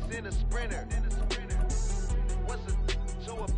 then a sprinter. What's a two up?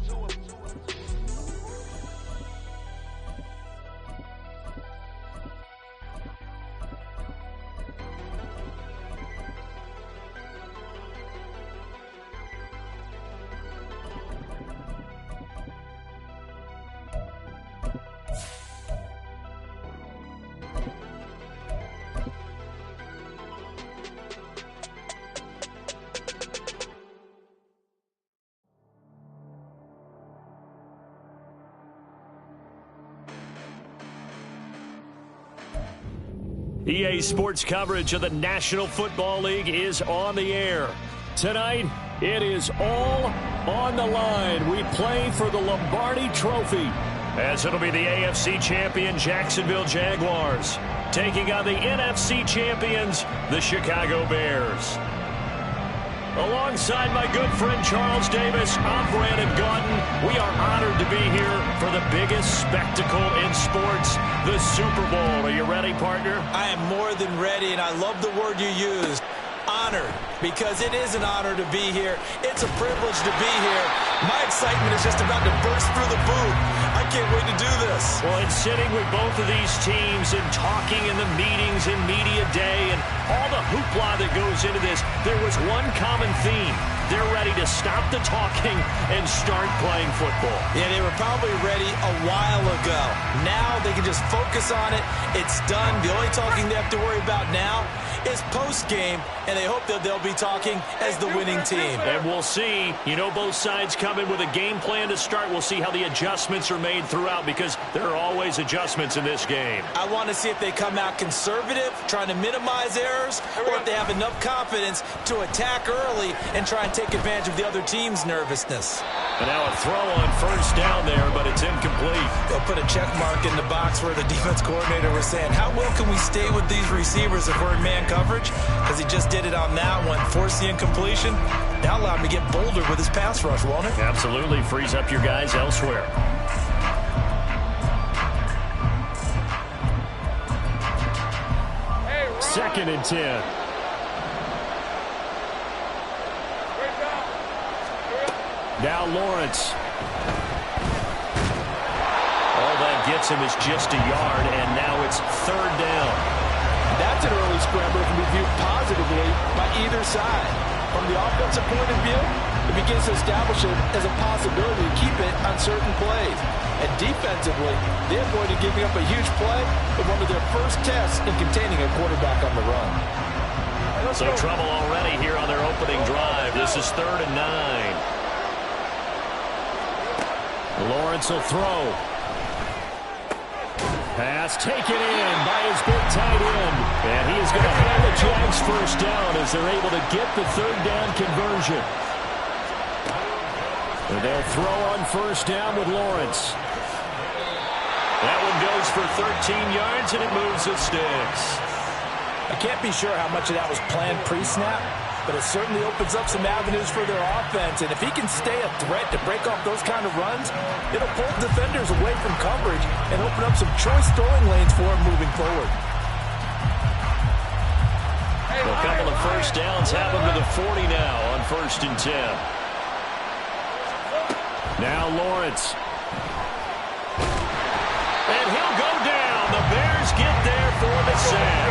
EA Sports coverage of the National Football League is on the air. Tonight, it is all on the line. We play for the Lombardi Trophy, as it'll be the AFC champion Jacksonville Jaguars taking on the NFC champions, the Chicago Bears. Alongside my good friend Charles Davis, I'm Brandon Gaudin. We are honored to be here for the biggest spectacle in sports, the Super Bowl. Are you ready, partner? I am more than ready, and I love the word you used, honored, because it is an honor to be here. It's a privilege to be here. My excitement is just about to burst through the booth. I can't wait to do this. Well, and sitting with both of these teams and talking in the meetings and media day and all the hoopla that goes into this, there was one common theme. They're ready to stop the talking and start playing football. Yeah, they were probably ready a while ago. Now they can just focus on it. It's done. The only talking they have to worry about now is post-game, and they hope that they'll be talking as the winning team. And we'll see. You know, both sides come in with a game plan to start. We'll see how the adjustments are made throughout, because there are always adjustments in this game. I want to see if they come out conservative, trying to minimize errors, or if they have enough confidence to attack early and try and take advantage of the other team's nervousness. And now a throw on first down there, but it's incomplete. They'll put a check mark in the box where the defense coordinator was saying, how well can we stay with these receivers if we're in man coverage? Because he just did it on that one, forced the incompletion. Now allow him to get bolder with his pass rush, won't it? Absolutely, frees up your guys elsewhere. Second and 10. Now Lawrence. All that gets him is just a yard, and now it's third down. That's an early scramble that can be viewed positively by either side. From the offensive point of view, it begins to establish it as a possibility to keep it on certain plays. And defensively, they avoided giving up a huge play with one of their first tests in containing a quarterback on the run. So trouble already here on their opening drive. This is 3rd and 9. Lawrence will throw. Pass taken in by his big tight end. And he is going to hand the Jags first down as they're able to get the third down conversion. And they'll throw on first down with Lawrence. That one goes for 13 yards, and it moves the sticks. I can't be sure how much of that was planned pre-snap, but it certainly opens up some avenues for their offense. And if he can stay a threat to break off those kind of runs, it'll pull defenders away from coverage and open up some choice throwing lanes for him moving forward. A couple of first downs have him to the 40 now on 1st and 10. Now Lawrence. And he'll go down. The Bears get there for the sack.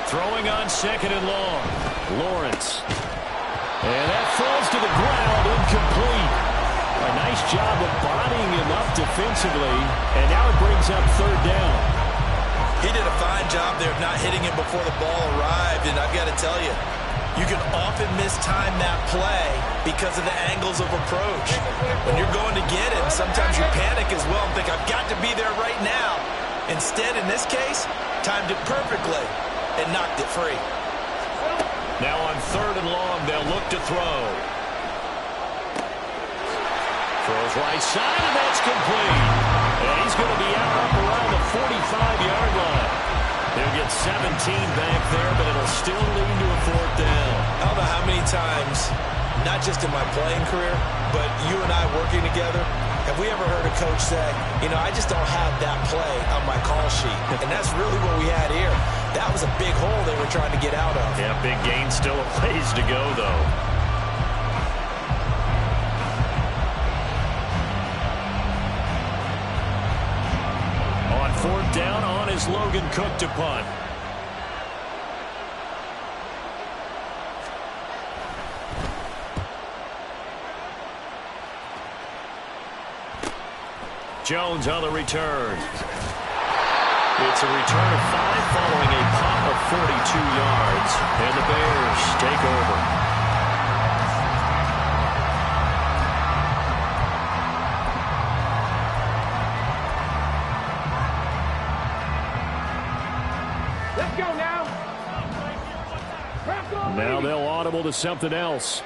Throwing on 2nd and long. Lawrence. And that falls to the ground, incomplete. A nice job of bodying him up defensively, and now it brings up 3rd down. He did a fine job there of not hitting him before the ball arrived, and I've got to tell you, you can often mistime that play because of the angles of approach. When you're going to get him, sometimes you panic as well and think, I've got to be there right now. Instead, in this case, timed it perfectly and knocked it free. Now on 3rd and long, they'll look to throw. Throws right side, and that's complete. And he's going to be out up around the 45-yard line. They'll get 17 back there, but it'll still lead to a 4th down. I don't know how many times, not just in my playing career, but you and I working together, have we ever heard a coach say, you know, I just don't have that play on my call sheet. And that's really what we had here. That was a big hole they were trying to get out of. Yeah, big gain, still a ways to go, though. On fourth down, on is Logan Cook to punt. Jones on the return. It's a return of 5 following a pop of 42 yards. And the Bears take over. Let's go now. Now they'll audible to something else.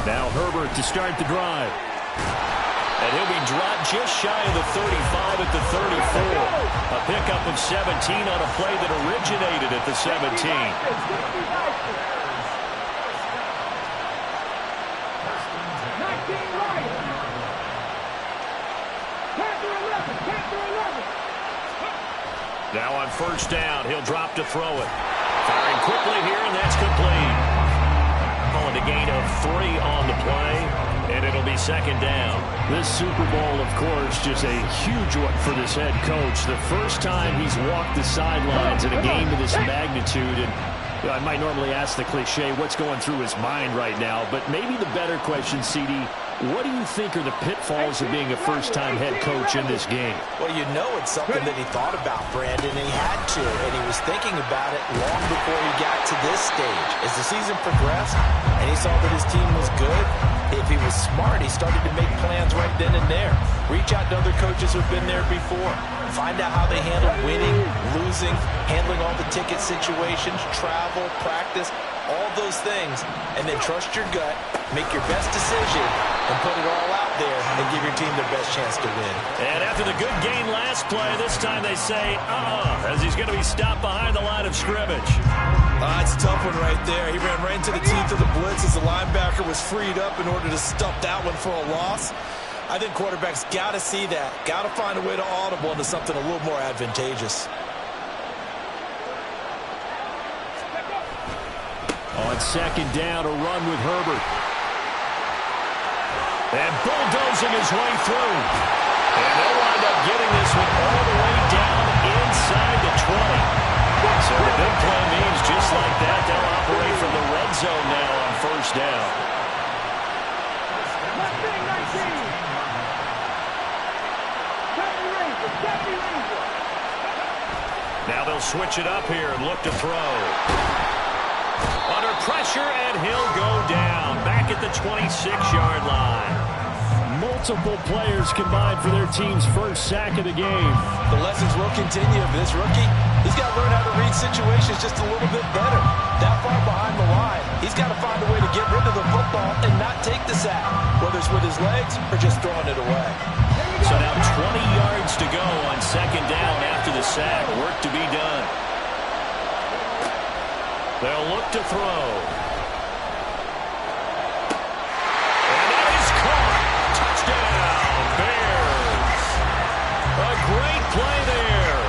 Now Herbert to start the drive. And he'll be dropped just shy of the 35 at the 34. A pickup of 17 on a play that originated at the 17. Now on first down, he'll drop to throw it. Firing quickly here, and that's complete. Calling a gain of 3 on the play, and it'll be second down. This Super Bowl, of course, just a huge one for this head coach. The first time he's walked the sidelines in a game of this magnitude, and I might normally ask the cliche, what's going through his mind right now, but maybe the better question, CD, what do you think are the pitfalls of being a first-time head coach in this game? Well, you know it's something that he thought about, Brandon, and he had to, and he was thinking about it long before he got to this stage. As the season progressed and he saw that his team was good, if he was smart, he started to make plans right then and there. Reach out to other coaches who've been there before. Find out how they handle winning, losing, handling all the ticket situations, travel, practice, all those things, and then trust your gut, make your best decision, and put it all out there and give your team their best chance to win. And after the good gain last play, this time they say, as he's going to be stopped behind the line of scrimmage. It's a tough one right there. He ran right into the teeth of the blitz as the linebacker was freed up in order to stuff that one for a loss. I think quarterbacks got to see that. Got to find a way to audible into something a little more advantageous. On second down, a run with Herbert. And bulldozing his way through. And they'll wind up getting this one all the way down inside the 20. So the big play means just like that, they'll operate from the red zone now on first down. Now they'll switch it up here and look to throw. Under pressure, and he'll go down. Back at the 26-yard line. Multiple players combined for their team's first sack of the game. The lessons will continue of this rookie. He's got to learn how to read situations just a little bit better. That far behind the line, he's got to find a way to get rid of the football and not take the sack, whether it's with his legs or just throwing it away. So now 20 yards to go on second down after the sack. Work to be done. They'll look to throw. And that is caught. Touchdown, Bears. A great play there.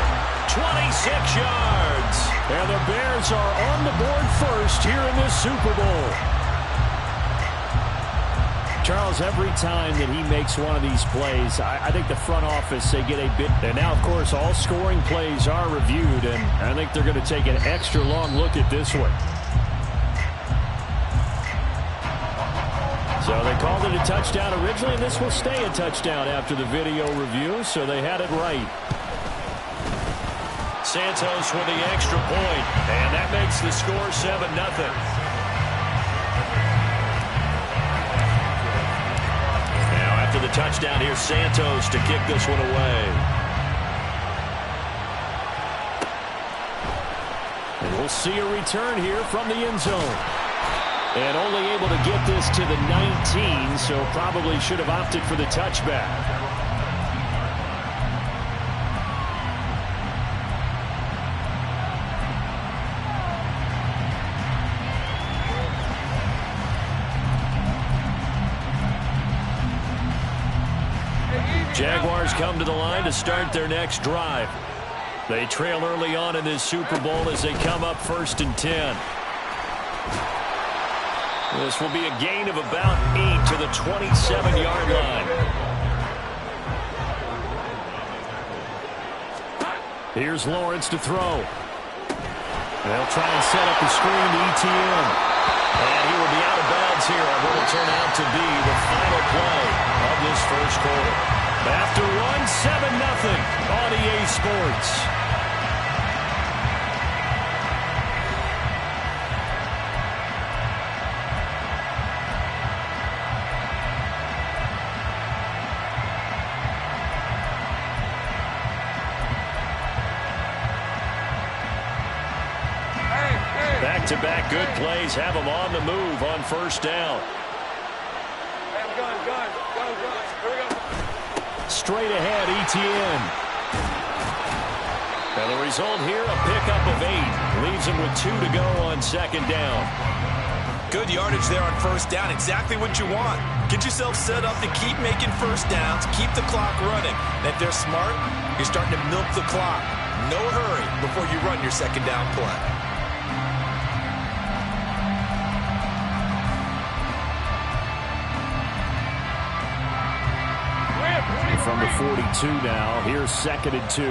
26 yards. And the Bears are on the board first here in this Super Bowl. Charles, every time that he makes one of these plays, I think the front office, they get a bit. And now, of course, all scoring plays are reviewed, and I think they're going to take an extra long look at this one. So they called it a touchdown originally, and this will stay a touchdown after the video review, so they had it right. Santos with the extra point, and that makes the score 7-0. The touchdown here, Santos to kick this one away. And we'll see a return here from the end zone. And only able to get this to the 19, so probably should have opted for the touchback. Jaguars come to the line to start their next drive. They trail early on in this Super Bowl as they come up 1st and 10. This will be a gain of about 8 to the 27-yard line. Here's Lawrence to throw. They'll try and set up the screen to ETN. And he will be out of bounds here on what will turn out to be the final play of this first quarter. After one, 7-0 on EA Sports. Back-to-back good plays have them on the move on 1st down. Straight ahead, ETN. And the result here, a pickup of 8. Leaves him with 2 to go on 2nd down. Good yardage there on 1st down. Exactly what you want. Get yourself set up to keep making 1st downs, keep the clock running. And if they're smart, you're starting to milk the clock. No hurry before you run your 2nd down play. From the 42 now, here's 2nd and 2.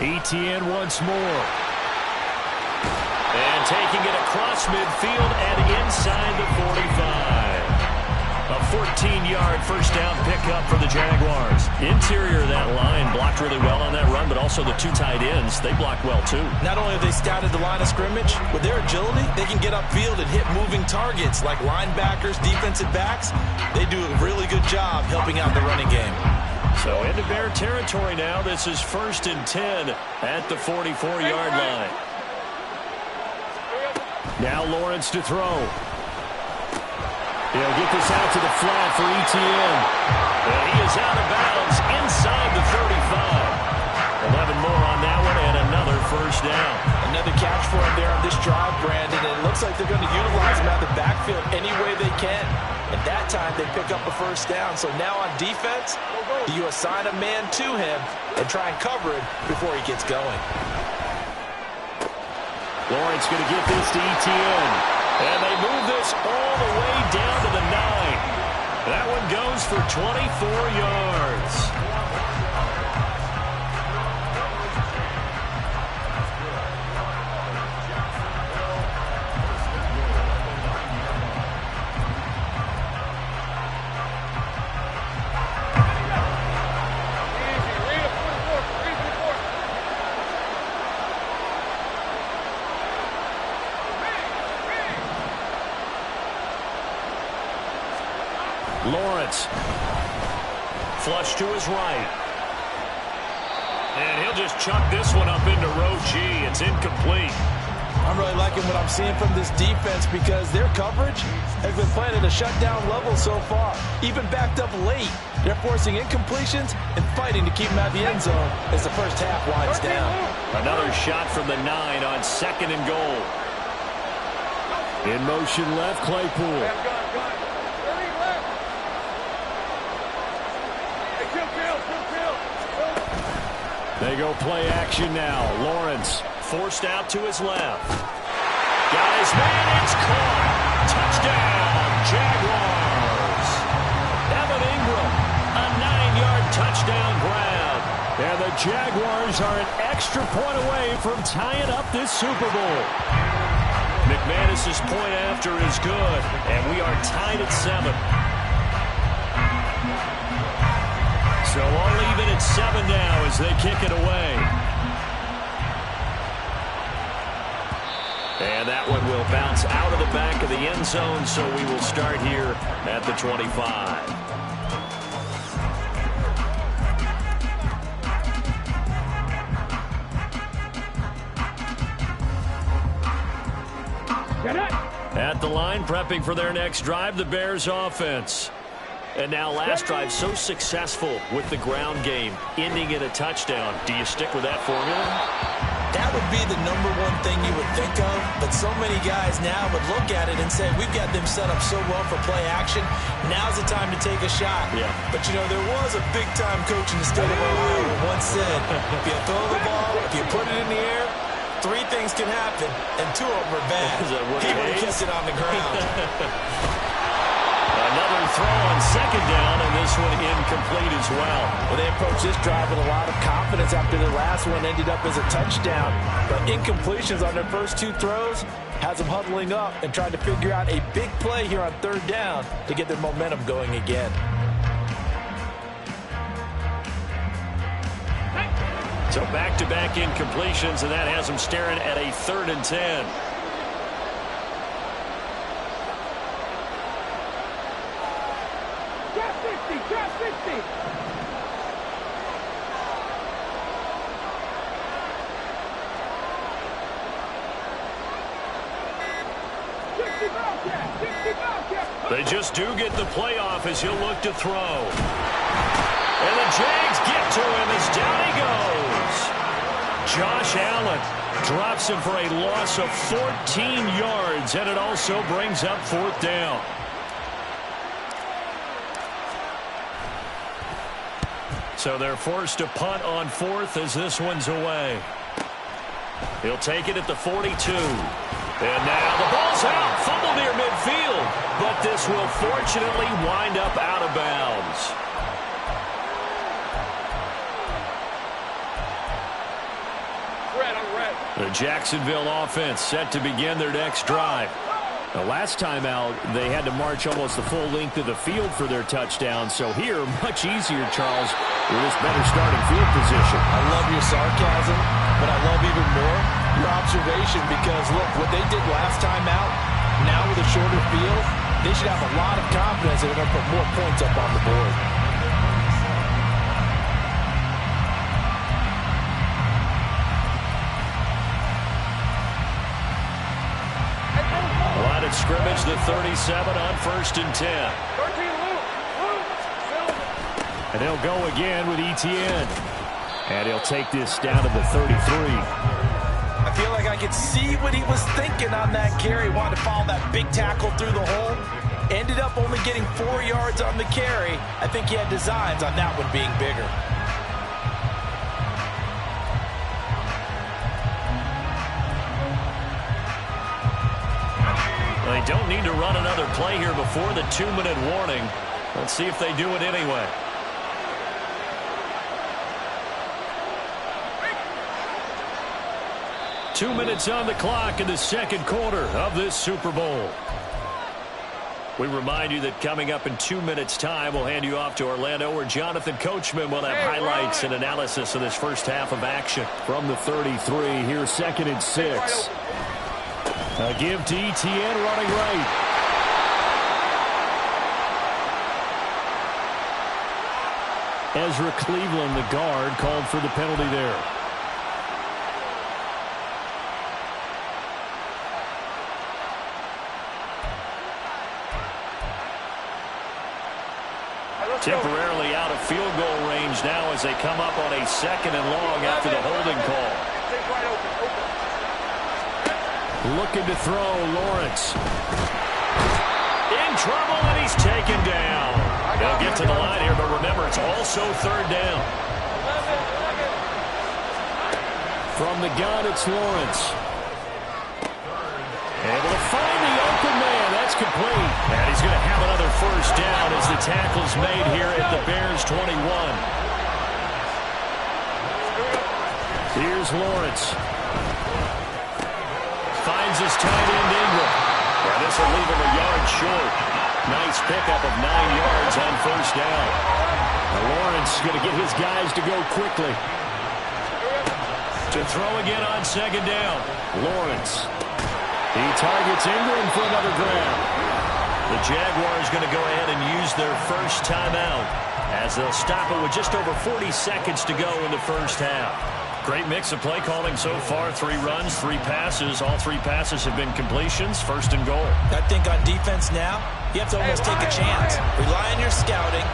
ETN once more. And taking it across midfield and inside the 45. A 14-yard 1st down pickup for the Jaguars. Interior of that line blocked really well on that run, but also the 2 tight ends, they blocked well too. Not only have they scouted the line of scrimmage, with their agility, they can get upfield and hit moving targets like linebackers, defensive backs. They do a really good job helping out the running game. So into Bear territory now. This is 1st and 10 at the 44-yard line. Now Lawrence to throw. He'll get this out to the flat for ETN. And he is out of bounds inside the 35. 11 more on that one and another 1st down. Another catch for him there on this drive, Brandon. And it looks like they're going to utilize him out of the backfield any way they can. And that time they pick up a 1st down. So now on defense, you assign a man to him and try and cover it before he gets going. Lawrence going to get this to ETN. And they move this all the way down to the 9. That one goes for 24 yards. Lawrence, flush to his right. And he'll just chuck this one up into row G. It's incomplete. I'm really liking what I'm seeing from this defense because their coverage has been playing at a shutdown level so far. Even backed up late, they're forcing incompletions and fighting to keep them out of the end zone as the first half winds down. Another shot from the 9 on 2nd and goal. In motion left, Claypool. They go play action now. Lawrence forced out to his left. Got his man. It's caught. Touchdown, Jaguars. Evan Ingram, a 9-yard touchdown grab. And the Jaguars are an extra point away from tying up this Super Bowl. McManus's point after is good, and we are tied at 7. So all even at 7 now as they kick it away. And that one will bounce out of the back of the end zone, so we will start here at the 25. At the line, prepping for their next drive, the Bears offense. And now last drive so successful with the ground game, ending in a touchdown. Do you stick with that formula? That would be the number one thing you would think of, but so many guys now would look at it and say, we've got them set up so well for play action. Now's the time to take a shot. Yeah. But, you know, there was a big-time coach in the state of Ohio who once said, if you throw the ball, if you put it in the air, 3 things can happen, and 2 of them are bad. He would have kept it on the ground. Another throw on second down, and this one incomplete as well. Well, they approached this drive with a lot of confidence after their last one ended up as a touchdown. But incompletions on their first 2 throws has them huddling up and trying to figure out a big play here on 3rd down to get their momentum going again. So back-to-back incompletions, and that has them staring at a 3rd and 10. They just do get the playoff as he'll look to throw. And the Jags get to him as down he goes. Josh Allen drops him for a loss of 14 yards, and it also brings up 4th down. So they're forced to punt on 4th as this one's away. He'll take it at the 42. And now the ball's out. Fumble near midfield. But this will fortunately wind up out of bounds. The Jacksonville offense set to begin their next drive. The last time out, they had to march almost the full length of the field for their touchdown. So here, much easier, Charles, with this better starting field position. I love your sarcasm, but I love even more your observation because, look, what they did last time out, now with a shorter field, they should have a lot of confidence that they're going to put more points up on the board. Line of scrimmage, the 37 on 1st and 10. And he'll go again with Etienne. And he'll take this down to the 33. I feel like I could see what he was thinking on that carry. Wanted to follow that big tackle through the hole. Ended up only getting 4 yards on the carry. I think he had designs on that one being bigger. They don't need to run another play here before the 2-minute warning. Let's see if they do it anyway. Two minutes on the clock in the second quarter of this Super Bowl. We remind you that coming up in 2 minutes' time, we'll hand you off to Orlando, where Jonathan Coachman will have highlights and analysis of this first half of action. From the 33, here's 2nd and 6. A give to Etienne running right. Ezra Cleveland, the guard, called for the penalty there. Temporarily out of field goal range now as they come up on a 2nd and long after the holding call. Looking to throw, Lawrence. In trouble, and he's taken down. They'll get to the line here, but remember, it's also 3rd down. From the gun, it's Lawrence. Able to find the open man. That's complete. And he's going to have another 1st down as the tackle's made here at the Bears 21. Here's Lawrence. Finds his tight end Ingram. And this will leave him a yard short. Nice pickup of 9 yards on 1st down. Now Lawrence going to get his guys to go quickly. To throw again on 2nd down. Lawrence. He targets Ingram for another grab. The Jaguars going to go ahead and use their first timeout as they'll stop it with just over 40 seconds to go in the first half. Great mix of play calling so far. 3 runs, 3 passes. All 3 passes have been completions. 1st and goal. I think on defense now, you have to almost take a chance. Rely on your scouting.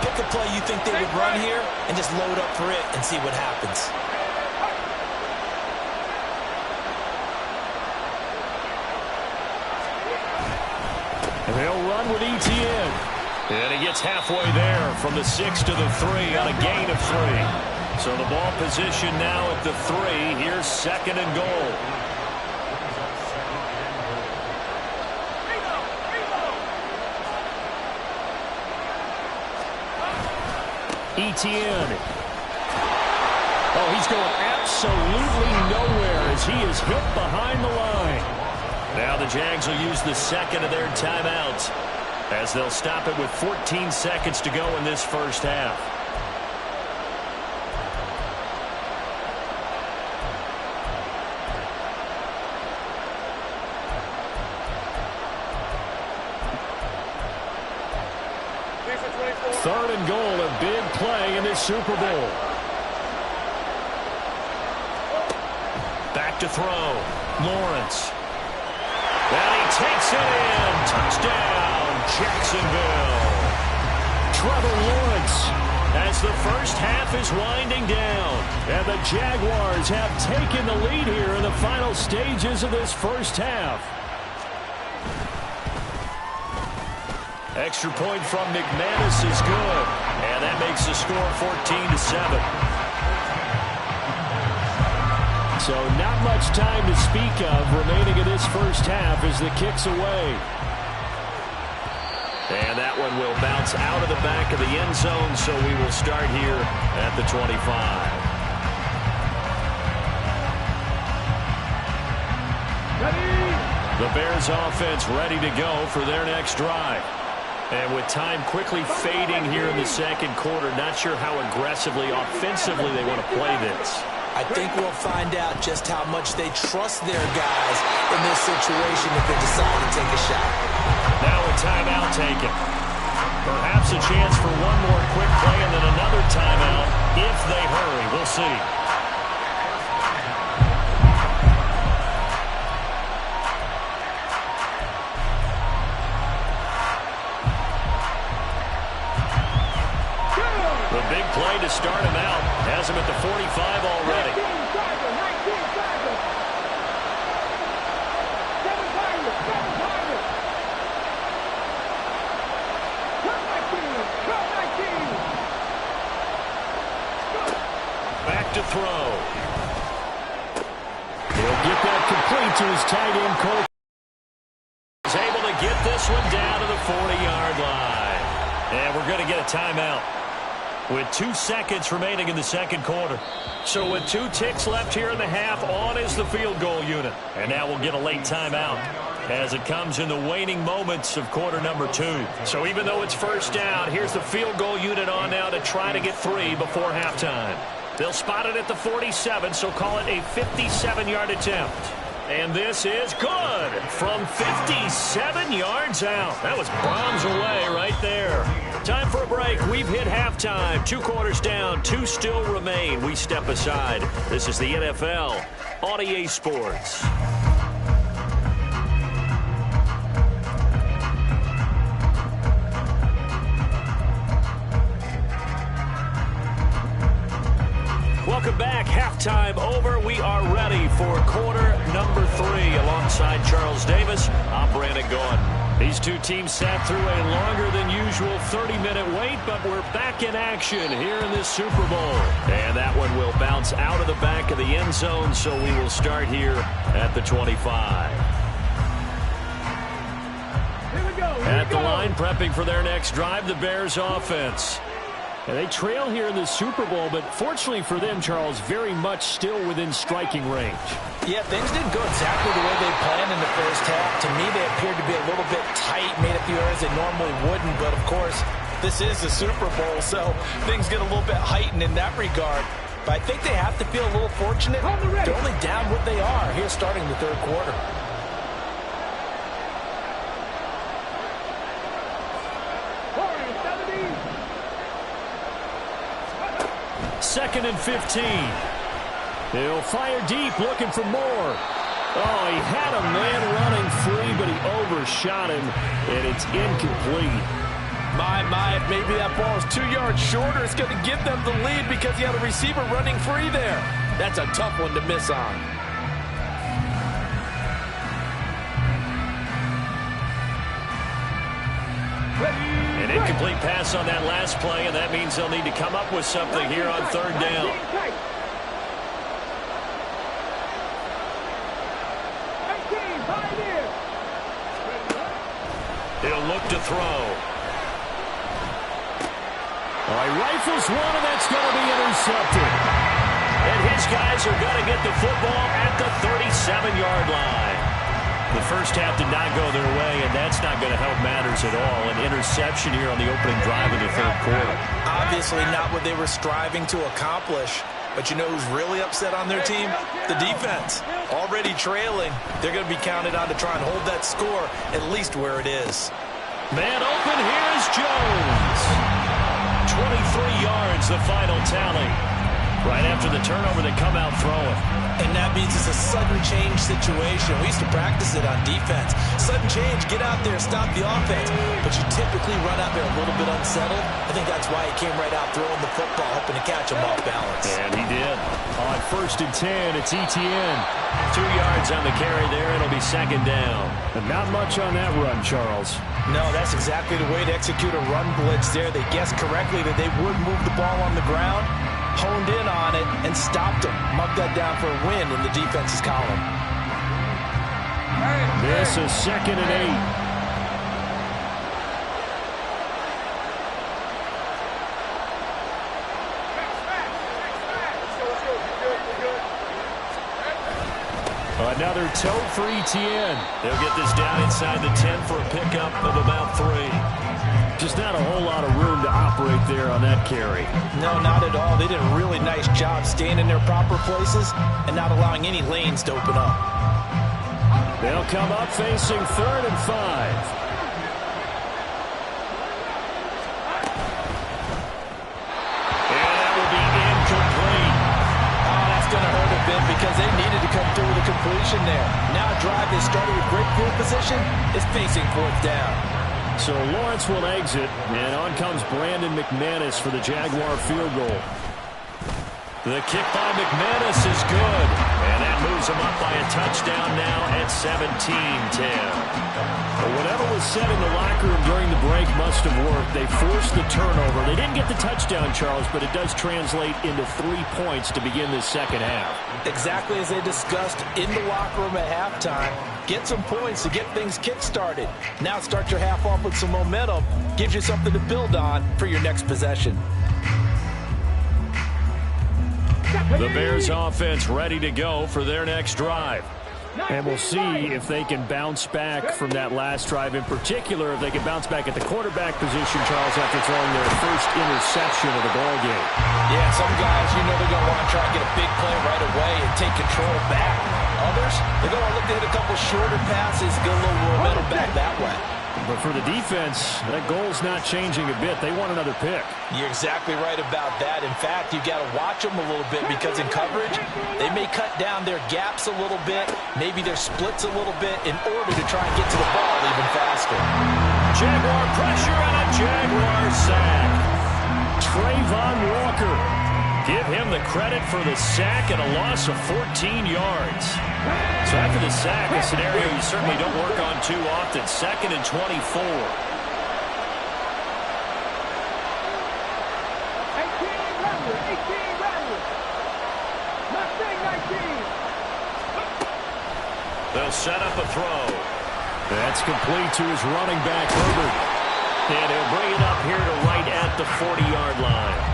Pick a play you think they would run here and just load up for it and see what happens. And they'll run with Etienne. And he gets halfway there from the 6 to the 3 on a gain of 3. So the ball position now at the 3. Here's 2nd and goal. Etienne. Oh, he's going absolutely nowhere as he is hit behind the line. Now the Jags will use the 2nd of their timeouts as they'll stop it with 14 seconds to go in this first half. Third and goal, a big play in this Super Bowl. Back to throw. Lawrence. And he takes it in. Touchdown, Jacksonville. Trevor Lawrence as the first half is winding down. And the Jaguars have taken the lead here in the final stages of this first half. Extra point from McManus is good. And that makes the score 14-7. So not much time to speak of remaining in this first half as the kick's away. And that one will bounce out of the back of the end zone, so we will start here at the 25. The Bears offense ready to go for their next drive. And with time quickly fading here in the second quarter, not sure how aggressively, offensively they want to play this. I think we'll find out just how much they trust their guys in this situation if they decide to take a shot. Now a timeout taken. Perhaps a chance for one more quick play and then another timeout if they hurry. We'll see. The big play to start him out. Has him at the 45 already. Back to throw. He'll get that complete to his tight end, Cole. He's able to get this one down to the 40-yard line. And we're going to get a timeout with 2 seconds remaining in the second quarter. So with 2 ticks left here in the half, on is the field goal unit. And now we'll get a late timeout as it comes in the waning moments of quarter number 2. So even though it's first down, here's the field goal unit on now to try to get 3 before halftime. They'll spot it at the 47, so call it a 57-yard attempt. And this is good from 57 yards out. That was bombs away right there. Time for a break. We've hit halftime. 2 quarters down. 2 still remain. We step aside. This is the NFL on EA Sports. Welcome back. Halftime over. We are ready for quarter number 3 alongside Charles Davis. I'm Brandon Gaudin. These two teams sat through a longer than usual 30-minute wait, but we're back in action here in this Super Bowl. And that one will bounce out of the back of the end zone, so we will start here at the 25. At the line, prepping for their next drive, the Bears offense. And they trail here in the Super Bowl, but fortunately for them, Charles, very much still within striking range. Yeah, things didn't go exactly the way they planned in the first half. To me, they appeared to be a little bit tight, made a few errors they normally wouldn't. But, of course, this is the Super Bowl, so things get a little bit heightened in that regard. But I think they have to feel a little fortunate. They're only down what they are here starting the third quarter. Second and 15. He'll fire deep, looking for more. Oh, he had a man running free, but he overshot him, and it's incomplete. My, if maybe that ball is 2 yards shorter, it's going to give them the lead because he had a receiver running free there. That's a tough one to miss on. Incomplete pass on that last play, and that means they'll need to come up with something here on third down. He'll look to throw. All right, rifles one, and that's going to be intercepted. And his guys are going to get the football at the 37-yard line. The first half did not go their way, and that's not going to help matters at all. An interception here on the opening drive of the third quarter. Obviously not what they were striving to accomplish. But you know who's really upset on their team? The defense. Already trailing. They're going to be counted on to try and hold that score at least where it is. Man open, here is Jones. 23 yards, the final tally. Right after the turnover, they come out throwing. And that means it's a sudden change situation. We used to practice it on defense. Sudden change, get out there, stop the offense. But you typically run out there a little bit unsettled. I think that's why he came right out throwing the football, hoping to catch him off balance. And he did. On 1st and 10, it's ETN. 2 yards on the carry there. It'll be second down. And not much on that run, Charles. No, that's exactly the way to execute a run blitz there. They guessed correctly that they would move the ball on the ground, honed in on it, and stopped them. Marked that down for a win in the defense's column. This is 2nd and 8. Another tote for ETN. They'll get this down inside the 10 for a pickup of about 3. Just not a whole lot of room to operate there on that carry. No, not at all. They did a really nice job staying in their proper places and not allowing any lanes to open up. They'll come up facing 3rd and 5. Because they needed to come through with a completion there. Now a drive they started with great field position is facing 4th down. So Lawrence will exit, and on comes Brandon McManus for the Jaguar field goal. The kick by McManus is good, and that moves them up by a touchdown now at 17-10. But whatever was said in the locker room during the break must have worked. They forced the turnover. They didn't get the touchdown, Charles, but it does translate into 3 points to begin this second half. Exactly as they discussed in the locker room at halftime. Get some points to get things kick-started. Now start your half off with some momentum. Gives you something to build on for your next possession. The Bears offense ready to go for their next drive. And we'll see if they can bounce back from that last drive. In particular, if they can bounce back at the quarterback position, Charles, after throwing their first interception of the ball game. Yeah, some guys, you know they're going to want to try and get a big play right away and take control back. Others, they're going to look to hit a couple shorter passes, get a little momentum back that way. But for the defense, that goal's not changing a bit. They want another pick. You're exactly right about that. In fact, you've got to watch them a little bit because in coverage, they may cut down their gaps a little bit, maybe their splits a little bit in order to try and get to the ball even faster. Jaguar pressure and a Jaguar sack. Trayvon Walker. Give him the credit for the sack and a loss of 14 yards. So after the sack, a scenario you certainly don't work on too often. 2nd and 24. 18 Rattler. Mustang 19. They'll set up a throw. That's complete to his running back, Herbert. And he'll bring it up here to right at the 40-yard line.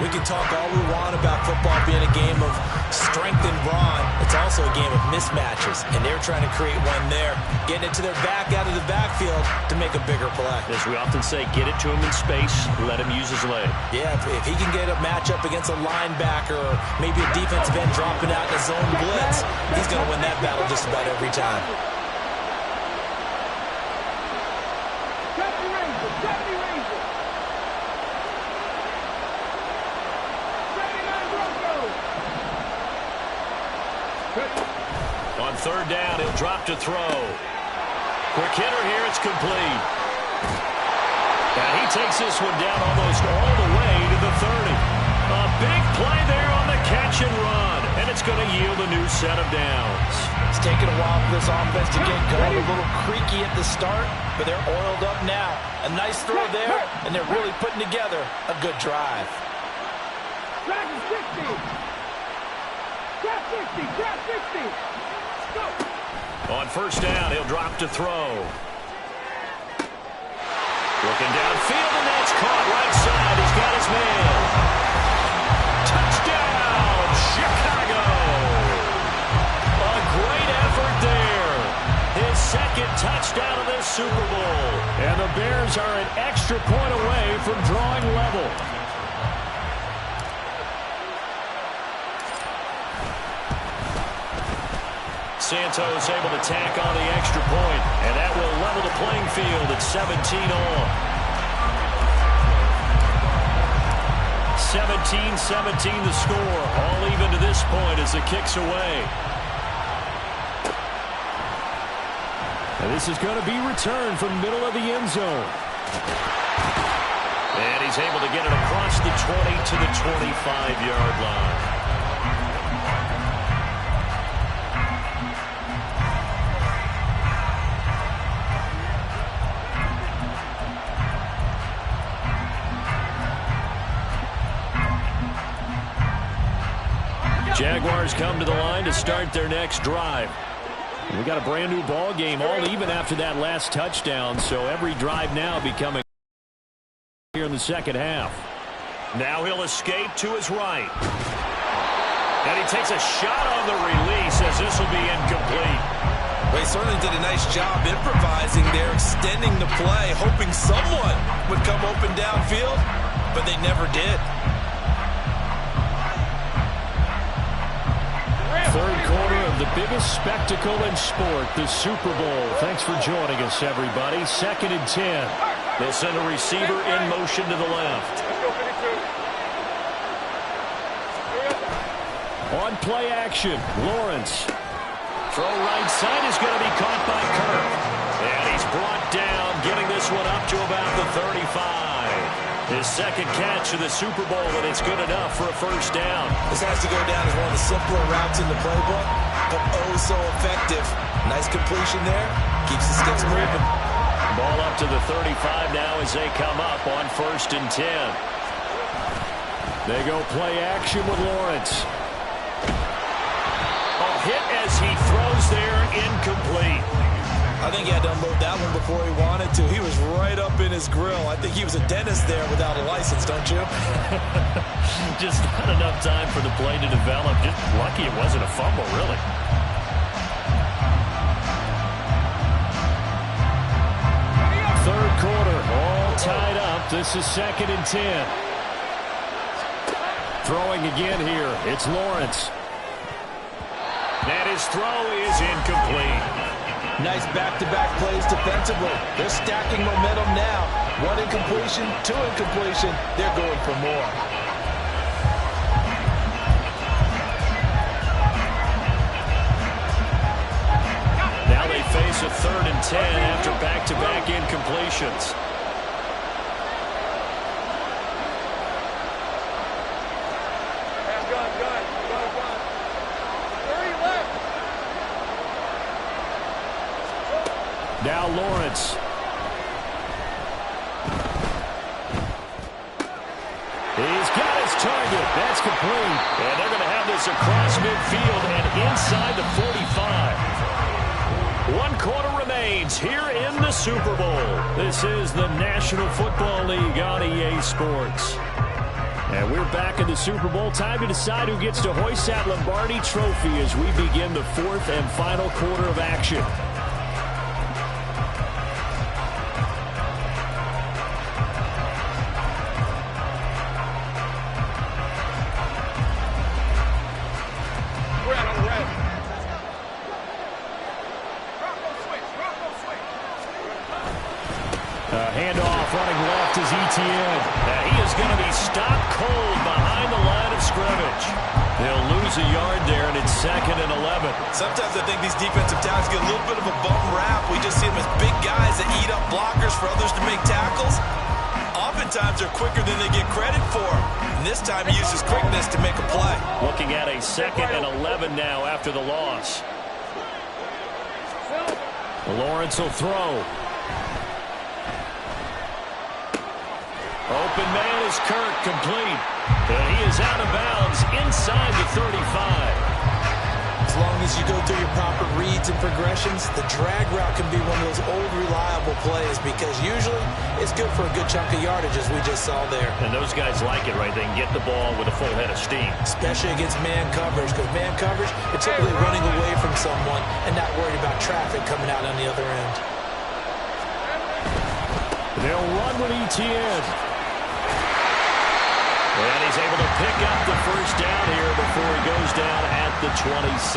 We can talk all we want about football being a game of strength and brawn. It's also a game of mismatches, and they're trying to create one there, getting it to their back out of the backfield to make a bigger play. As we often say, get it to him in space, let him use his leg. Yeah, if he can get a matchup against a linebacker or maybe a defensive end dropping out in a zone blitz, he's going to win that battle just about every time. On 3rd down, he'll drop to throw. Quick hitter here, it's complete. And he takes this one down almost all the way to the 30. A big play there on the catch and run. And it's going to yield a new set of downs. It's taken a while for this offense to get going. A little creaky at the start, but they're oiled up now. A nice throw there, and they're really putting together a good drive. Track 60. Track 60. Track 60. Go. On first down, he'll drop to throw. Looking downfield, and that's caught right side. He's got his man. Touchdown, Chicago. A great effort there. His second touchdown of this Super Bowl. And the Bears are an extra point away from drawing level. Santos able to tack on the extra point, and that will level the playing field at 17 all. 17-17 the score, all even to this point as the kick's away. And this is going to be returned from middle of the end zone. And he's able to get it across the 20 to the 25-yard line. Jaguars come to the line to start their next drive. We got a brand new ball game, all even after that last touchdown, so every drive now becoming here in the second half. Now he'll escape to his right. And he takes a shot on the release as this will be incomplete. Well, he certainly did a nice job improvising there, extending the play, hoping someone would come open downfield, but they never did. Third quarter of the biggest spectacle in sport, the Super Bowl. Thanks for joining us, everybody. 2nd and 10. They'll send a receiver in motion to the left. On play action, Lawrence. Throw right side is going to be caught by Kirk. And he's brought down, getting this one up to about the 35. His second catch of the Super Bowl, and it's good enough for a first down. This has to go down as one of the simpler routes in the playbook, but oh so effective. Nice completion there. Keeps the sticks moving. Ball up to the 35 now as they come up on 1st and 10. They go play action with Lawrence. A hit as he throws there, incomplete. I think he had to unload that one before he wanted to. He was right up in his grill. I think he was a dentist there without a license, don't you? Just not enough time for the play to develop. Just lucky it wasn't a fumble, really. Third quarter, all tied up. This is 2nd and 10. Throwing again here. It's Lawrence. And his throw is incomplete. Nice back-to-back plays defensively. They're stacking momentum now. 1 incompletion, 2 incompletion. They're going for more. Now they face a 3rd and 10 after back-to-back incompletions. Now Lawrence. He's got his target. That's complete. And they're going to have this across midfield and inside the 45. 1 quarter remains here in the Super Bowl. This is the National Football League on EA Sports. And we're back in the Super Bowl. Time to decide who gets to hoist that Lombardi Trophy as we begin the 4th and final quarter of action. Handoff running left is Etienne. He is going to be stopped cold behind the line of scrimmage. They'll lose a yard there, and it's 2nd and 11. Sometimes I think these defensive tackles get a little bit of a bum rap. We just see them as big guys that eat up blockers for others to make tackles. Oftentimes they're quicker than they get credit for. And this time he uses quickness to make a play. Looking at a 2nd and 11 now after the loss. Lawrence will throw. Open man is Kirk, complete. And he is out of bounds inside the 35. As long as you go through your proper reads and progressions, the drag route can be one of those old reliable plays because usually it's good for a good chunk of yardage, as we just saw there. And those guys like it, right? They can get the ball with a full head of steam. Especially against man coverage, because man coverage, it's typically running away from someone and not worried about traffic coming out on the other end. They'll run with Etienne. And he's able to pick up the first down here before he goes down at the 26.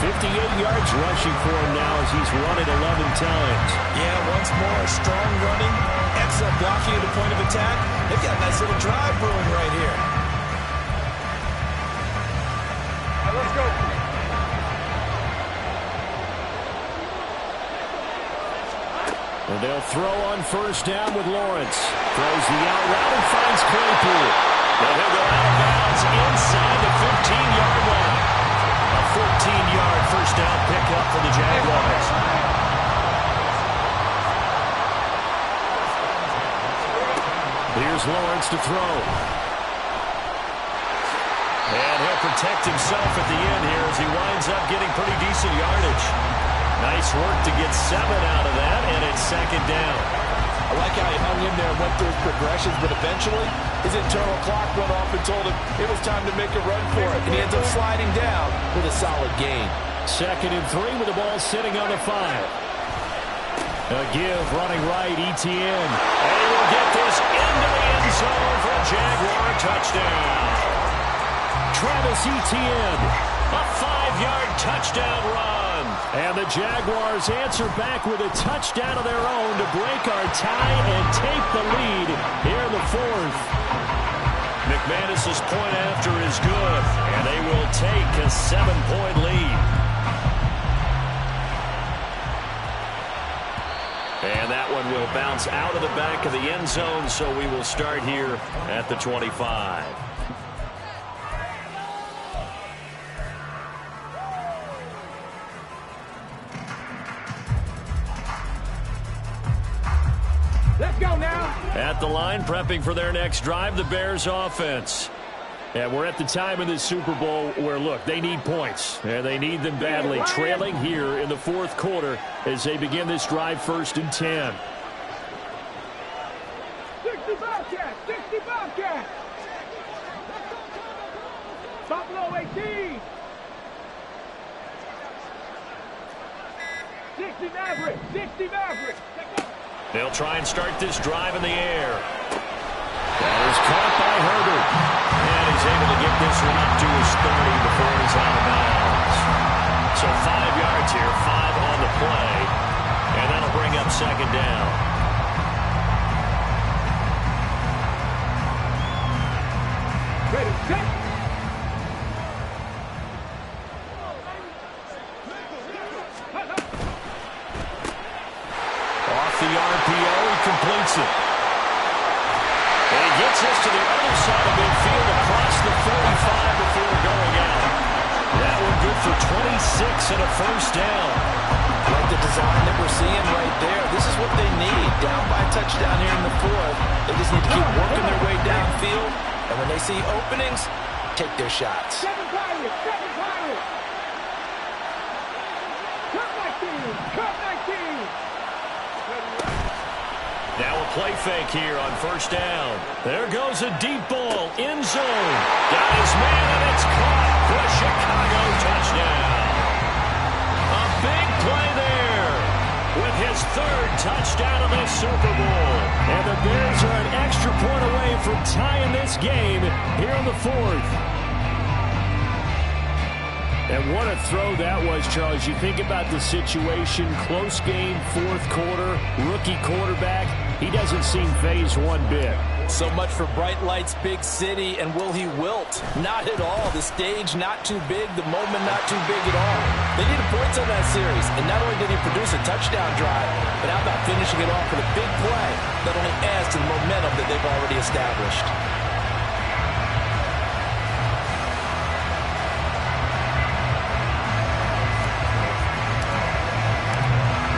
58 yards rushing for him now as he's run it 11 times. Yeah, once more, strong running, excellent blocking at the point of attack. They've got a nice little drive brewing right here. All right, let's go. And they'll throw on first down with Lawrence. Throws the out route and finds Claypool. And he'll go out of bounds inside the 15-yard line. A 14-yard first down pickup for the Jaguars. Here's Lawrence to throw. And he'll protect himself at the end here as he winds up getting pretty decent yardage. Nice work to get 7 out of that, and it's 2nd down. I like how he hung in there and went through his progressions, but eventually his internal clock went off and told him it was time to make a run for it, and he ends up sliding down with a solid gain. 2nd and 3 with the ball sitting on the 5. A give running right, Etienne. And he will get this into the end zone for a Jaguar touchdown. Travis Etienne, a 5-yard touchdown run. And the Jaguars answer back with a touchdown of their own to break our tie and take the lead here in the 4th. McManus's point after is good, and they will take a 7-point lead. And that one will bounce out of the back of the end zone, so we will start here at the 25. Let's go now. At the line, prepping for their next drive, the Bears offense. And we're at the time in this Super Bowl where, look, they need points. And they need them badly. Trailing here in the 4th quarter as they begin this drive 1st and 10. 60 Bobcats, 60 Bobcats. Buffalo 18. 60 Mavericks, 60 Mavericks. They'll try and start this drive in the air. That is caught by Herbert. And he's able to get this one up to his 30 before he's out of bounds. So 5 yards here, 5 on the play. And that'll bring up 2nd down. Ready, set. The RPO, he completes it. And he gets this to the other side of midfield across the 45 before going out. That one good for 26 and a first down. Like the design that we're seeing right there. This is what they need. Down by a touchdown here in the 4th. They just need to keep working their way downfield. And when they see openings, take their shots. 7 Pirates, 7 Pirates. Cut 19, cut 19. Now a play fake here on first down. There goes a deep ball, end zone. Got his man, and it's caught for a Chicago touchdown. A big play there with his 3rd touchdown of the Super Bowl. And the Bears are an extra point away from tying this game here in the 4th. And what a throw that was, Charles. You think about the situation, close game, 4th quarter, rookie quarterback. he doesn't seem phased one bit. So much for bright lights, big city, and will he wilt? Not at all. The stage not too big, the moment not too big at all. They needed points on that series, and not only did he produce a touchdown drive, but how about finishing it off with a big play that only adds to the momentum that they've already established.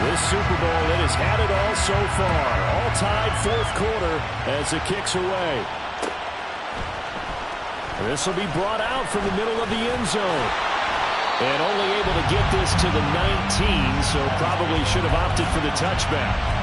This Super Bowl, it has had it all so far. All tied fourth quarter as it kicks away. This will be brought out from the middle of the end zone. And only able to get this to the 19, so probably should have opted for the touchback.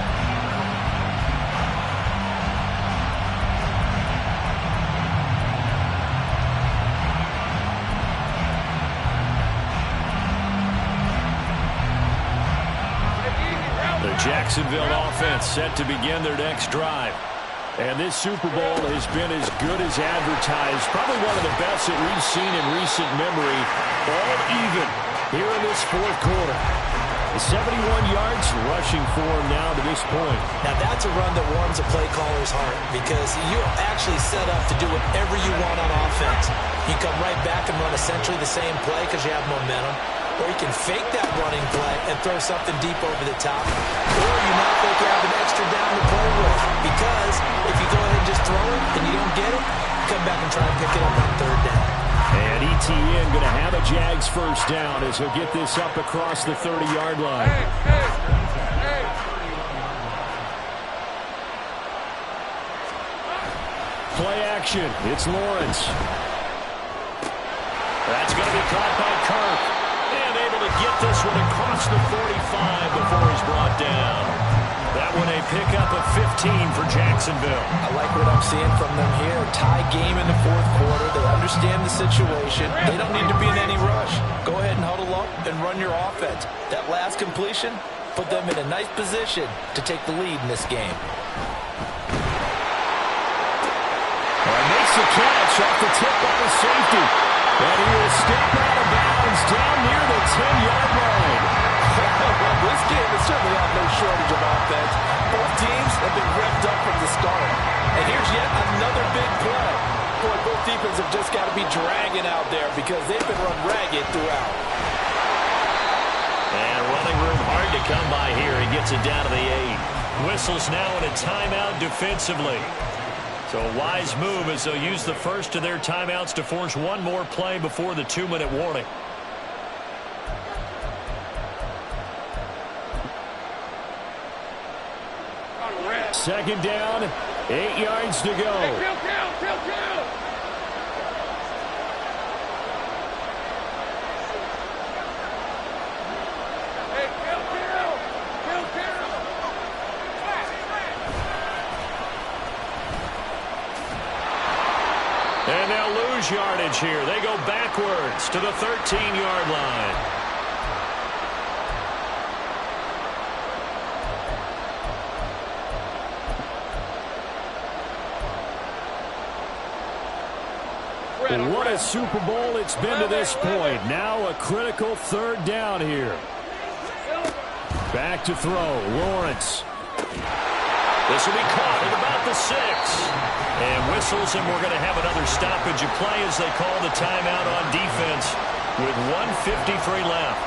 Jacksonville offense set to begin their next drive. And this Super Bowl has been as good as advertised. Probably one of the best that we've seen in recent memory. All even here in this fourth quarter. 71 yards rushing for him now to this point. Now that's a run that warms a play caller's heart because you're actually set up to do whatever you want on offense. You come right back and run essentially the same play because you have momentum. Or you can fake that running play and throw something deep over the top. Or you might think you have an extra down to play with. Because if you go ahead and just throw it and you don't get it, come back and try and pick it up on third down. And ETN going to have a Jags first down as he'll get this up across the 30-yard line. Play action. It's Lawrence. That's going to be caught by Kirk. And able to get this one across the 45 before he's brought down. That one a pickup of 15 for Jacksonville. I like what I'm seeing from them here. Tie game in the fourth quarter. They understand the situation. They don't need to be in any rush. Go ahead and huddle up and run your offense. That last completion put them in a nice position to take the lead in this game. Makes the catch off the tip by the safety. And he will step out of bounds down near the 10-yard line. This game is certainly on no shortage of offense. Both teams have been revved up from the start. And here's yet another big play. Boy, both defenses have just got to be dragging out there because they've been run ragged throughout. And running room hard to come by here. He gets it down to the 8. Whistles now in a timeout defensively. So a wise move as they'll use the first of their timeouts to force one more play before the 2-minute warning. Second down, 8 yards to go. And they'll lose yardage here. They go backwards to the 13-yard line. What a Super Bowl it's been to this point. Now a critical third down here. Back to throw. Lawrence. This will be caught at about the 6. And whistles, and we're going to have another stoppage of play as they call the timeout on defense with 1:53 left.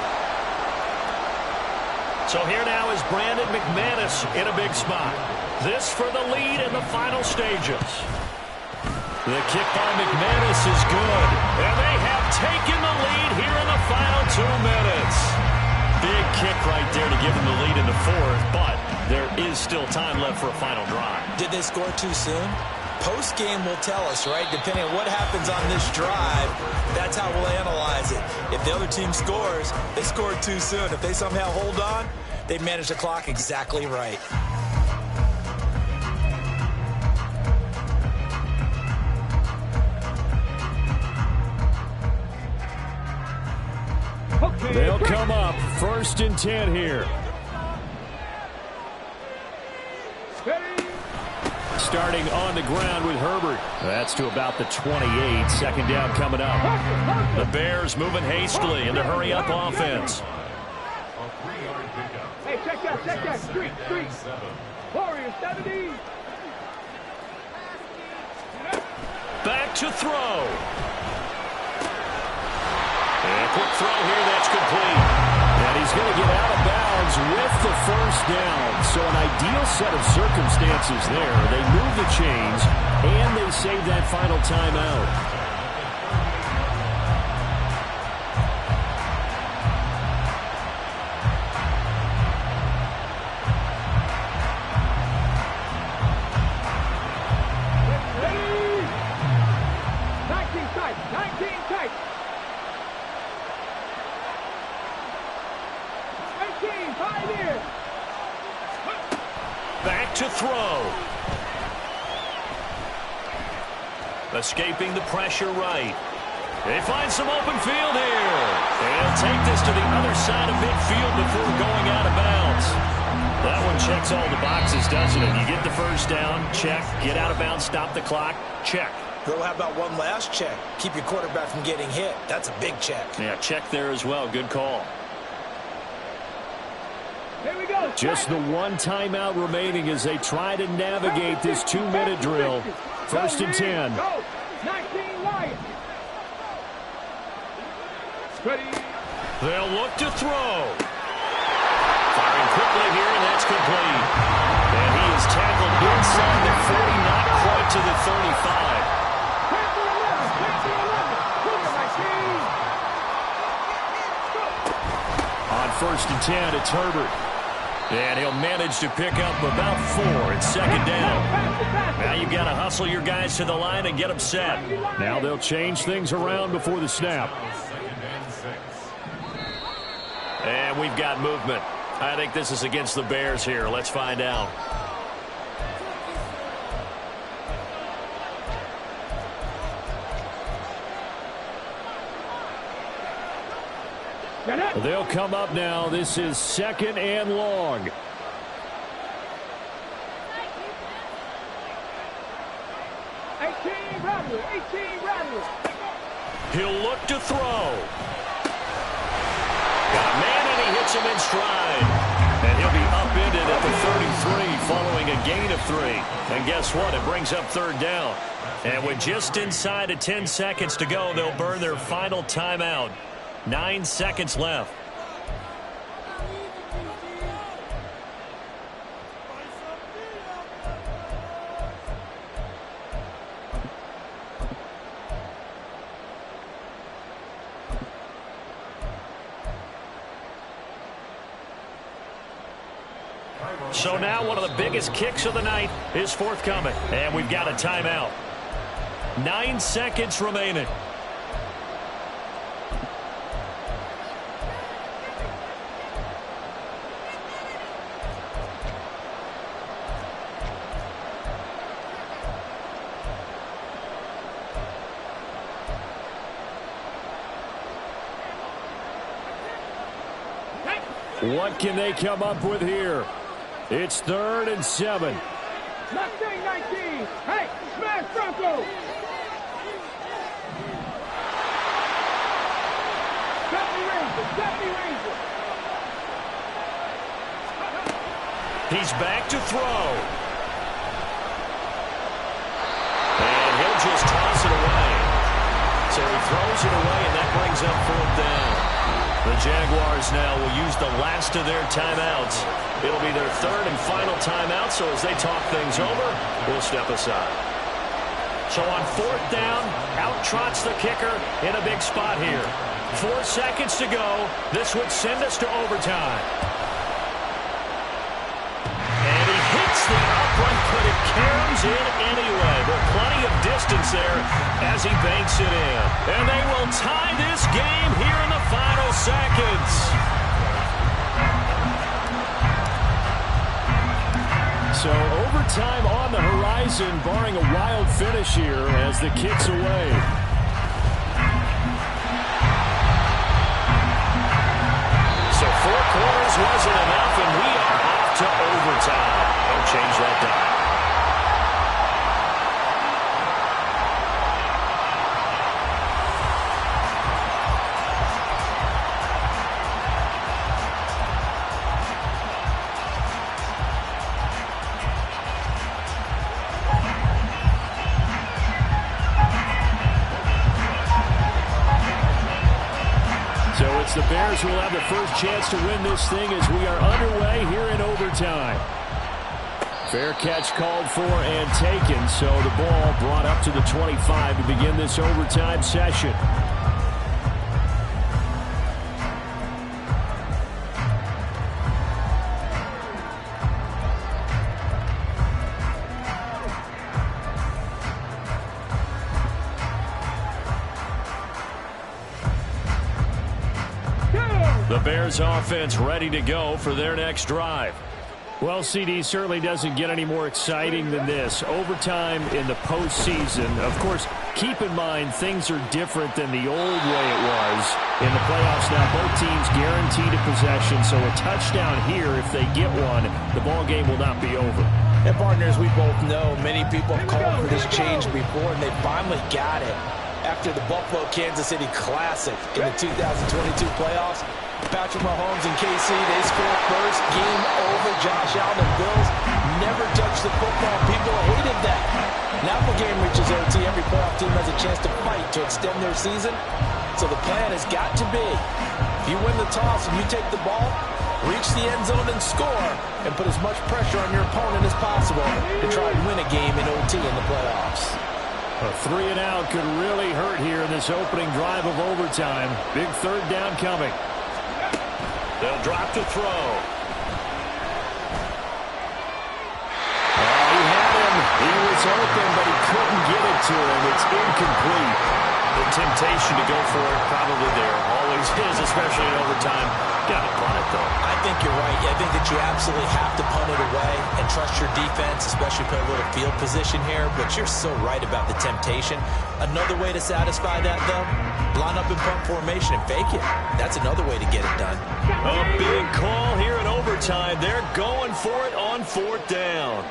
So here now is Brandon McManus in a big spot. This for the lead in the final stages. The kick by McManus is good. And they have taken the lead here in the final 2 minutes. Big kick right there to give them the lead in the fourth, but there is still time left for a final drive. Did they score too soon? Post-game will tell us, right? Depending on what happens on this drive, that's how we'll analyze it. If the other team scores, they scored too soon. If they somehow hold on, they manage the clock exactly right. They'll come up 1st and 10 here. Starting on the ground with Herbert. That's to about the 28. Second down coming up. The Bears moving hastily in the hurry-up offense. Hey, check that, street. Warriors 70. Back to throw. And a quick throw here, that's complete. And he's going to get out of bounds with the first down. So an ideal set of circumstances there. They move the chains, and they save that final timeout. Back to throw. Escaping the pressure right. They find some open field here. They'll take this to the other side of midfield before going out of bounds. That one checks all the boxes, doesn't it? You get the first down, check. Get out of bounds, stop the clock, check. Well, how about one last check? Keep your quarterback from getting hit. That's a big check. Yeah, check there as well. Good call. Here we go. Just the one timeout remaining as they try to navigate this 2-minute drill. First and 10. Go. 19 Lions. Ready. They'll look to throw. Firing quickly here, and that's complete. And he is tackled inside the 40, not quite to the 35. On first and 10, it's Herbert. And he'll manage to pick up about 4. It's second down. Now you've got to hustle your guys to the line and get them set. Now they'll change things around before the snap. And we've got movement. I think this is against the Bears here. Let's find out. They'll come up now. This is second and long. 18 Rattler. He'll look to throw. Got a man, and he hits him in stride. And he'll be upended at the 33 following a gain of 3. And guess what? It brings up third down. And with just inside of 10 seconds to go, they'll burn their final timeout. 9 seconds left. So now one of the biggest kicks of the night is forthcoming. And we've got a timeout. 9 seconds remaining. What can they come up with here? It's 3rd and 7. Mustang 19. Hey, smash Bronco. Stephanie Ranger. He's back to throw. And he'll just toss it away. So he throws it away, and that brings up 4th down. The Jaguars now will use the last of their timeouts. It'll be their 3rd and final timeout, so as they talk things over, we'll step aside. So on 4th down, out trots the kicker in a big spot here. 4 seconds to go. This would send us to overtime. And he hits the upright, but it caroms in anyway. But plenty of distance there as he banks it in. And they will tie this game here in the final seconds. So overtime on the horizon, barring a wild finish here as the kick's away. So 4 quarters wasn't enough, and we are off to overtime. Don't change that down. Bears will have the first chance to win this thing as we are underway here in overtime. Fair catch called for and taken, so the ball brought up to the 25 to begin this overtime session. The Bears offense ready to go for their next drive. Well, CD, certainly doesn't get any more exciting than this. Overtime in the postseason. Of course, keep in mind things are different than the old way it was in the playoffs. Now both teams guaranteed a possession, so a touchdown here, if they get one, the ball game will not be over. And partners, we both know many people have called for this change before, and they finally got it. After the Buffalo-Kansas City Classic in the 2022 playoffs, Patrick Mahomes and KC, they scored first. Game over. Josh Allen and Bills never touched the football. People hated that. Now the game reaches OT. Every playoff team has a chance to fight to extend their season. So the plan has got to be, if you win the toss and you take the ball, reach the end zone and score, and put as much pressure on your opponent as possible to try and win a game in OT in the playoffs. A 3-and-out could really hurt here in this opening drive of overtime. Big third down coming. They'll drop to throw. Oh, he had him. He was open, but he couldn't get it to him. It's incomplete. The temptation to go for it probably there. Always is, especially in overtime. Got to punt it, though. I think you're right. I think that you absolutely have to punt it away and trust your defense, especially play a little field position here. But you're so right about the temptation. Another way to satisfy that, though, line up in punt formation and fake it. That's another way to get it done. A big call here in overtime. They're going for it on fourth down.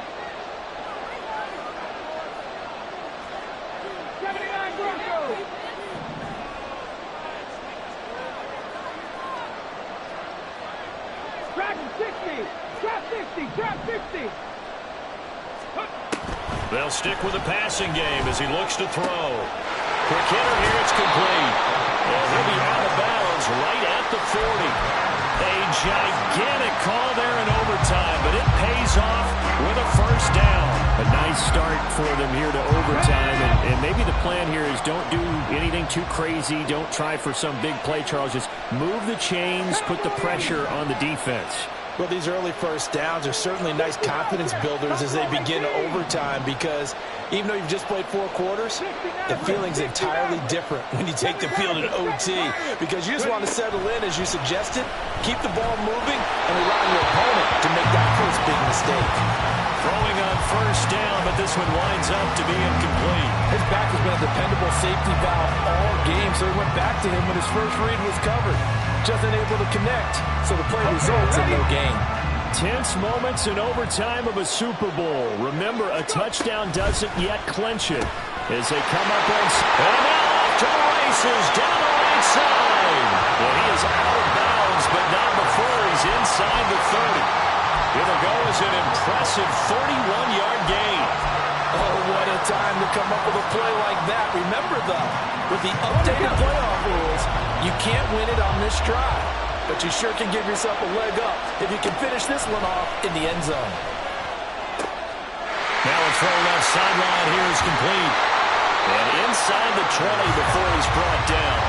They'll stick with the passing game as he looks to throw. Quick hitter here, it's complete. And he'll be out of bounds right at the 40. A gigantic call there in overtime, but it pays off with a first down. A nice start for them here to overtime, and maybe the plan here is don't do anything too crazy. Don't try for some big play, Charles. Just move the chains, put the pressure on the defense. Well, these early first downs are certainly nice confidence builders as they begin overtime, because even though you've just played 4 quarters, the feeling's entirely different when you take the field in OT, because you just want to settle in, as you suggested, keep the ball moving, and rely on your opponent to make that first big mistake. Throwing on first down, but this one winds up to be incomplete. His back has been a dependable safety valve all game, so he went back to him when his first read was covered. Just unable to connect, so the play results in no gain. Tense moments in overtime of a Super Bowl. Remember, a touchdown doesn't yet clinch it. As they come up and now off to the races down the right side. Well, he is out of bounds, but not before he's inside the 30. It'll go as an impressive 31-yard gain. Oh, what a time to come up with a play like that. Remember, though, with the updated playoff rules, you can't win it on this drive. But you sure can give yourself a leg up if you can finish this one off in the end zone. Now a throw left sideline here is complete. And inside the 20 before he's brought down.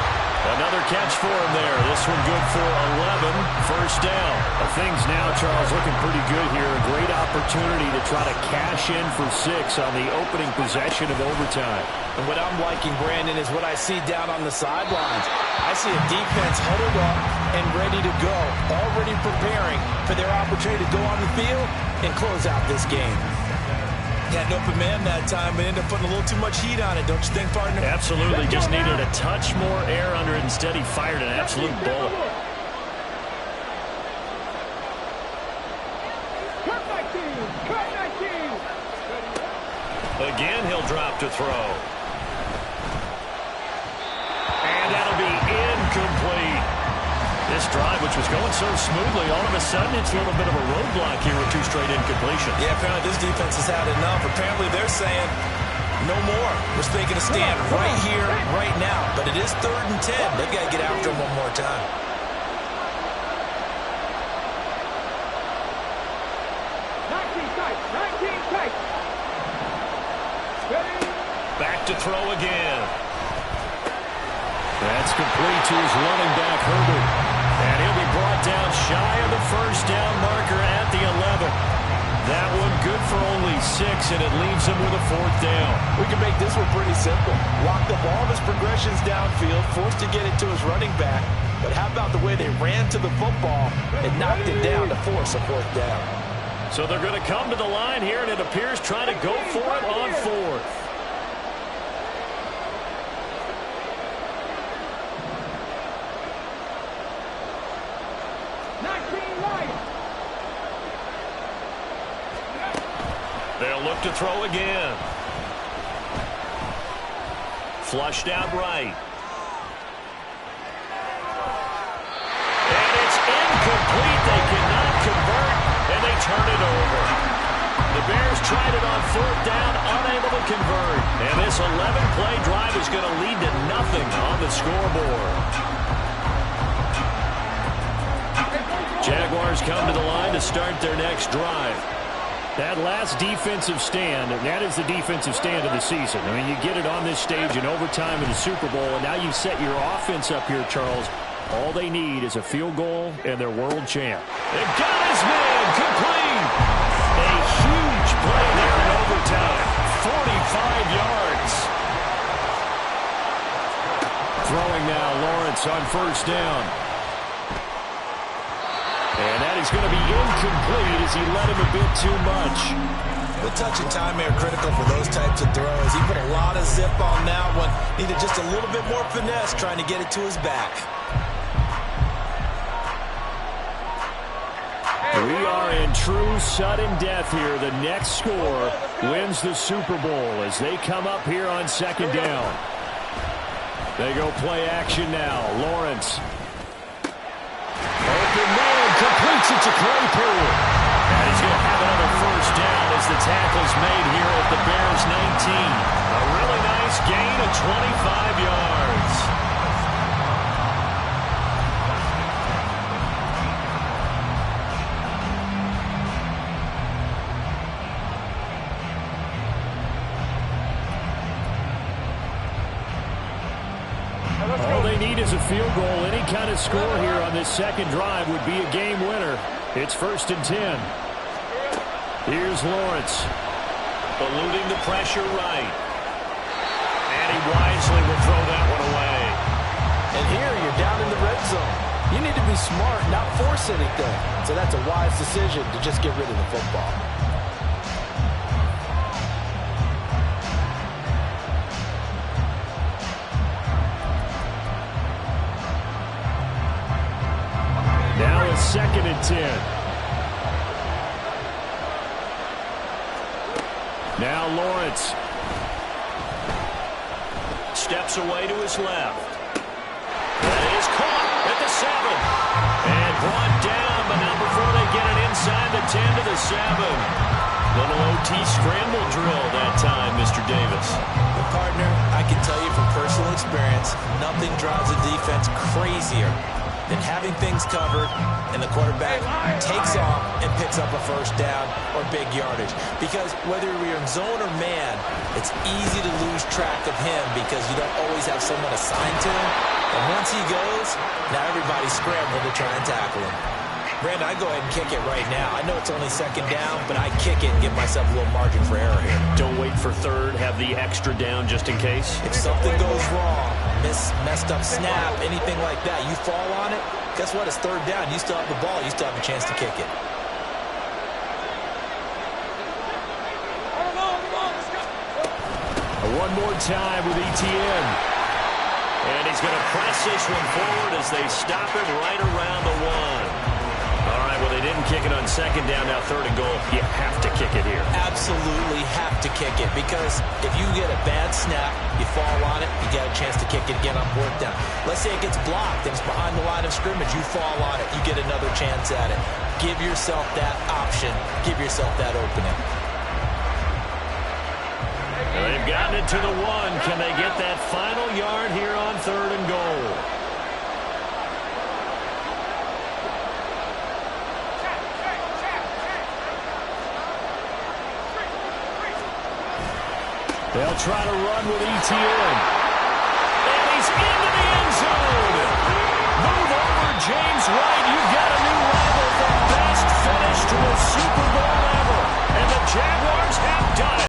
Another catch for him there. This one good for 11. First down. Things now, Charles, looking pretty good here. A great opportunity to try to cash in for 6 on the opening possession of overtime. And what I'm liking, Brandon, is what I see down on the sidelines. I see a defense huddled up and ready to go, already preparing for their opportunity to go on the field and close out this game. Had an open man that time, but ended up putting a little too much heat on it, don't you think, partner? Absolutely. Just needed a touch more air under it. Instead, he fired an absolute bullet. Again, he'll drop to throw. And that'll be incomplete. This drive, which was going so smoothly, all of a sudden it's a little bit of a roadblock here with 2 straight incompletions. Yeah, apparently this defense has had enough. Apparently they're saying no more. We're making a stand right here, right now. But it is 3rd and 10. They've got to get after him one more time. Back to throw again. That's complete to his running back, Herbert. And he'll be brought down shy of the first down marker at the 11. That one good for only 6, and it leaves him with a 4th down. We can make this one pretty simple. Lock up all of his progressions downfield, forced to get it to his running back. But how about the way they ran to the football and knocked it down to force a 4th down? So they're going to come to the line here, and it appears trying to go for it on 4th. They'll look to throw again. Flushed out right. And it's incomplete. They cannot convert, and they turn it over. The Bears tried it on 4th down, unable to convert. And this 11-play drive is going to lead to nothing on the scoreboard. Jaguars come to the line to start their next drive. That last defensive stand, and that is the defensive stand of the season. I mean, you get it on this stage in overtime in the Super Bowl, and now you set your offense up here, Charles. All they need is a field goal, and they're world champ. They've got his man complete. A huge play there in overtime. 45 yards. Throwing now, Lawrence on 1st down. And that is going to be incomplete as he led him a bit too much. The touch and time are critical for those types of throws. He put a lot of zip on that one. Needed just a little bit more finesse trying to get it to his back. We are in true sudden death here. The next score wins the Super Bowl as they come up here on 2nd down. They go play action now. Lawrence. Open man. Completes it to Claypool. And he's going to have another 1st down as the tackle's made here at the Bears 19. A really nice gain of 25 yards. All they need is a field goal. Any kind of score here on this 2nd drive would be a game winner. It's 1st and 10. Here's Lawrence. Eluding the pressure right. And he wisely will throw that one away. And here you're down in the red zone. You need to be smart, not force anything. So that's a wise decision to just get rid of the football. Now it's 2nd and 10. Now Lawrence. Steps away to his left. That is caught at the 7. And brought down, but not before they get it inside the 10 to the 7. Little OT scramble drill that time, Mr. Davis. Well, partner, I can tell you from personal experience, nothing drives a defense crazier than having things covered and the quarterback takes off and picks up a 1st down or big yardage. Because whether you're in zone or man, it's easy to lose track of him because you don't always have someone assigned to him. And once he goes, now everybody's scrambling to try and tackle him. Brandon, I go ahead and kick it right now. I know it's only 2nd down, but I kick it and give myself a little margin for error here. Don't wait for 3rd. Have the extra down just in case. If something goes wrong, messed up snap, anything like that, you fall on it, guess what? It's 3rd down. You still have the ball. You still have a chance to kick it. One more time with ETN. And he's going to press this one forward as they stop him right around the 1. All right, well, they didn't kick it on 2nd down, now 3rd and goal. You have to kick it here. Absolutely have to kick it because if you get a bad snap, you fall on it, you get a chance to kick it again on 4th down. Let's say it gets blocked and it's behind the line of scrimmage. You fall on it, you get another chance at it. Give yourself that option. Give yourself that opening. They've gotten it to the 1. Can they get that final yard here on 3rd and goal? They'll try to run with Etienne. And he's into the end zone. Move over, James White. You've got a new rival for best finish to a Super Bowl